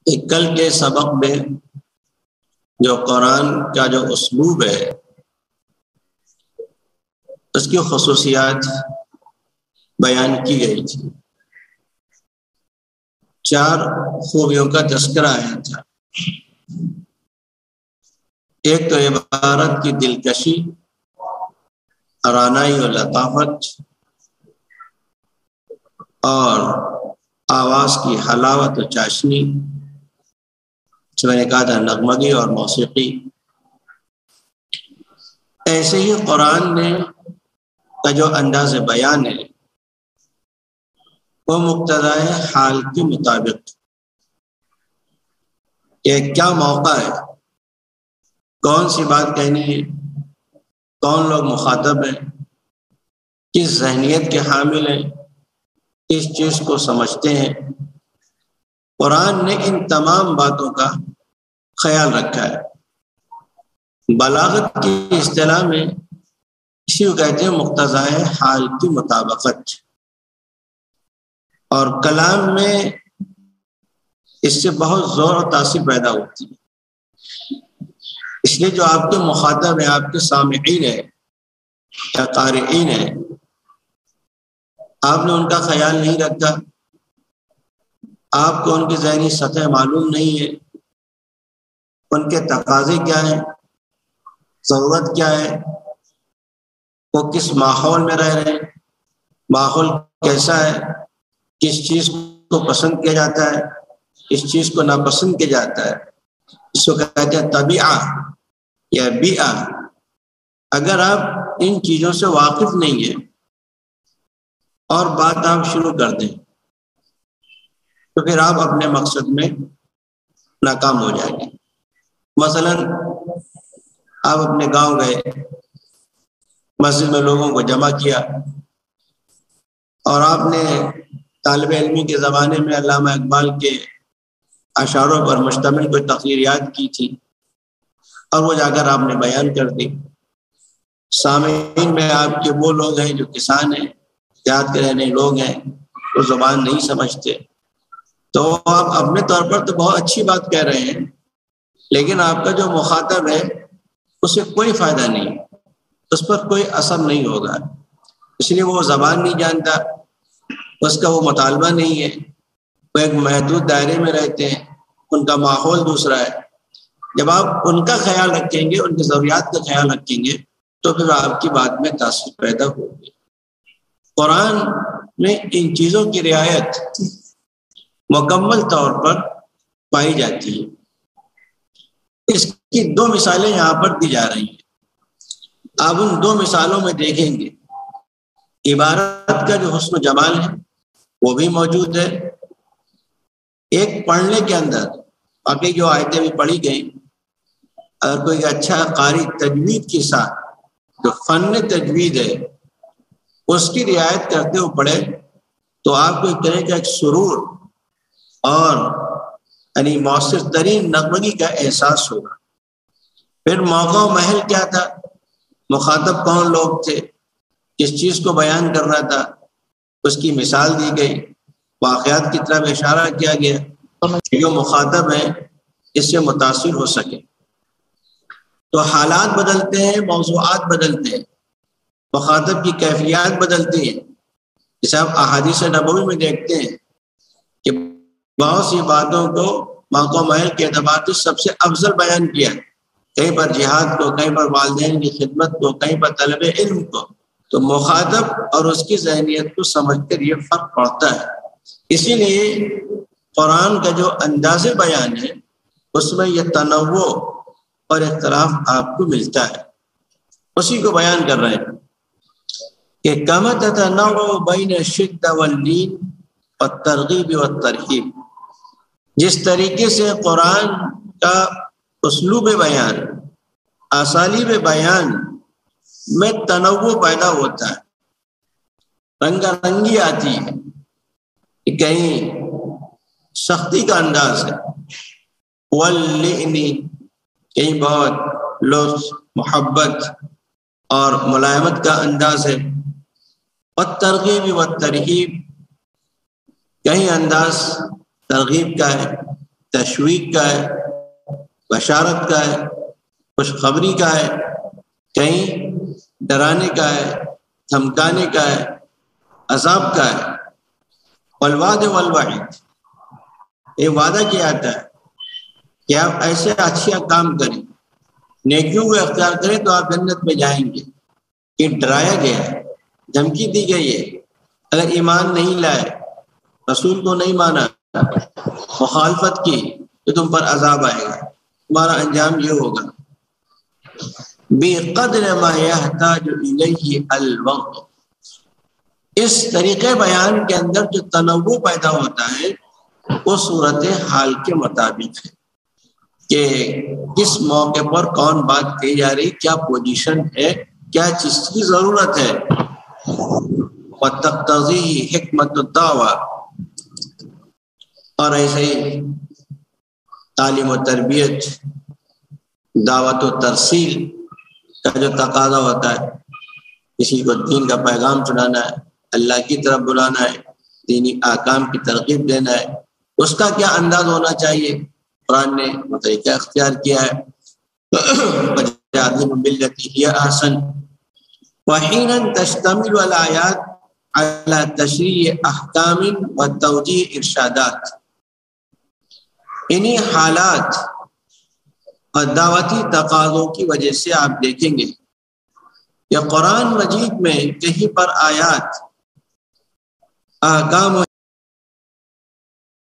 کل کے سبق میں جو قرآن کا جو اسلوب ہے اس کی خصوصیات بیان کی گئی تھی. 4 خوبیوں کا تذکرہ آیا تھا. ایک تو عبارت کی دلکشی، رانائی و لطافت، اور آواز کی حلاوت و چاشنی، جو میں نے کہا تھا نغمگی اور موسیقی. ایسے ہی قرآن نے کا جو انداز بیان ہے وہ مقتضائے حال کے مطابق کہ کیا موقع ہے، کون سی بات کہنی ہے، کون لوگ مخاطب ہیں، کس ذہنیت کے حامل ہیں، کس چیز کو سمجھتے ہیں. قرآن نے ان تمام باتوں کا خیال رکھا ہے. بلاغت کی اصطلاح میں اسی کو کہتے ہیں مقتضائے حال کی مطابقت، اور کلام میں اس سے بہت زور و تاثیر پیدا ہوتی ہے. اس لیے جو آپ کے مخاطب ہیں، آپ کے سامعین ہیں یا قارئین ہیں، آپ نے ان کا خیال نہیں رکھا، آپ کو ان کی ذہنی سطح معلوم نہیں ہے، ان کے تقاضے کیا ہیں، ضرورت کیا ہے، وہ کس ماحول میں رہ رہے ہیں، ماحول کیسا ہے، کس چیز کو پسند کیا جاتا ہے، کس چیز کو ناپسند کیا جاتا ہے. اس کو کہتے ہیں طبیعہ یا بیعہ. اگر آپ ان چیزوں سے واقف نہیں ہیں اور بات آپ شروع کر دیں تو پھر آپ اپنے مقصد میں ناکام ہو جائیں گے. مثلا آپ اپنے گاؤں گئے، مسجد میں لوگوں کو جمع کیا، اور آپ نے طالب علمی کے زمانے میں علامہ اقبال کے اشعاروں پر مشتمل کوئی تقریر یاد کی تھی، اور وہ جا کر آپ نے بیان کر دی. سامعین میں آپ کے وہ لوگ ہیں جو کسان ہیں، دیہات کے رہنے لوگ ہیں، وہ زبان نہیں سمجھتے، تو آپ اپنے طور پر تو بہت اچھی بات کہہ رہے ہیں، لیکن آپ کا جو مخاطب ہے اسے کوئی فائدہ نہیں، اس پر کوئی اثر نہیں ہوگا. اس لیے وہ زبان نہیں جانتا، اس کا وہ مطالبہ نہیں ہے، وہ ایک محدود دائرے میں رہتے ہیں، ان کا ماحول دوسرا ہے. جب آپ ان کا خیال رکھیں گے، ان کی ضروریات کا خیال رکھیں گے، تو پھر آپ کی بات میں تاثیر پیدا ہوگی. قرآن میں ان چیزوں کی رعایت مکمل طور پر پائی جاتی ہے. اس کی 2 مثالیں یہاں پر دی جا رہی ہیں. آپ ان 2 مثالوں میں دیکھیں گے عبارت کا جو حسن و جمال ہے وہ بھی موجود ہے. ایک پڑھنے کے اندر باقی جو آیتیں بھی پڑھی گئیں، اگر کوئی اچھا قاری تجوید کے ساتھ جو فن تجوید ہے اس کی رعایت کرتے ہوئے پڑھے تو آپ کو ایک طرح کا ایک سرور اور یعنی مؤثر ترین نغمگی کا احساس ہوگا. پھر موقع و محل کیا تھا، مخاطب کون لوگ تھے، کس چیز کو بیان کرنا تھا، اس کی مثال دی گئی، واقعات کی طرف اشارہ کیا گیا جو مخاطب ہیں اس سے متاثر ہو سکے. تو حالات بدلتے ہیں، موضوعات بدلتے ہیں، مخاطب کی کیفیات بدلتی ہیں. جیسے آپ احادیث نبوی میں دیکھتے ہیں کہ بہت سی باتوں کو موقع محل کے اعتبار سے سب سے افضل بیان کیا، کہیں پر جہاد کو، کہیں پر والدین کی خدمت کو، کہیں پر طلب علم کو. تو مخاطب اور اس کی ذہنیت کو سمجھ کر یہ فرق پڑتا ہے. اسی لیے قرآن کا جو انداز بیان ہے اس میں یہ تنوع اور اختلاف آپ کو ملتا ہے. اسی کو بیان کر رہے ہیں کہ کما تتنوع بین الشدۃ واللین والترغیب والترہیب. جس طریقے سے قرآن کا اسلوب بیان، اسالیب بیان میں تنوع پیدا ہوتا ہے، رنگا رنگی آتی ہے، کہ کہیں سختی کا انداز ہے، واللین کہیں بہت لطف، محبت اور ملائمت کا انداز ہے، والترغیب والترہیب کہیں انداز ترغیب کا ہے، تشویق کا ہے، بشارت کا ہے، خوشخبری کا ہے، کہیں ڈرانے کا ہے، دھمکانے کا ہے، عذاب کا ہے۔ والوعد والوعید، یہ وعدہ کیا جاتا ہے کہ آپ ایسے اچھا کام کریں، نیکیوں کو اختیار کریں تو آپ جنت میں جائیں گے۔ یہ ڈرایا گیا ہے، دھمکی دی گئی ہے، اگر ایمان نہیں لائے، رسول کو نہیں مانا، مخالفت کی تو تم پر عذاب آئے گا، تمہارا انجام یہ ہوگا۔ بِقَدْرِ مَا يَحْتَاجُ إِلَيْهِ الْوَقْتُ، اس طریقے بیان کے اندر جو تنوع پیدا ہوتا ہے وہ صورت حال کے مطابق ہے کہ کس موقع پر کون بات کہی جا رہی، کیا پوزیشن ہے، کیا چیز کی ضرورت ہے۔ وَتَقْتَضِيهِ حِکمَتُ الدَّعْوَةِ، اور ایسے ہی تعلیم و تربیت، دعوت و ترسیل کا جو تقاضا ہوتا ہے، کسی کو دین کا پیغام سنانا ہے، اللہ کی طرف بلانا ہے، دینی احکام کی ترغیب دینا ہے، اس کا کیا انداز ہونا چاہیے، قرآن نے وہ طریقہ اختیار کیا ہے۔ وَجَادِلْهُم بِالَّتِی ہِیَ أَحْسَنُ وَحِینًا تَشْتَمِلُ الْآیَاتُ عَلَى تَشْرِیعِ أَحْکَامٍ وَتَوْجِیہِ ارشادات۔ انہی حالات اور دعوتی تقاضوں کی وجہ سے آپ دیکھیں گے کہ قرآن مجید میں کہیں پر آیات احکام و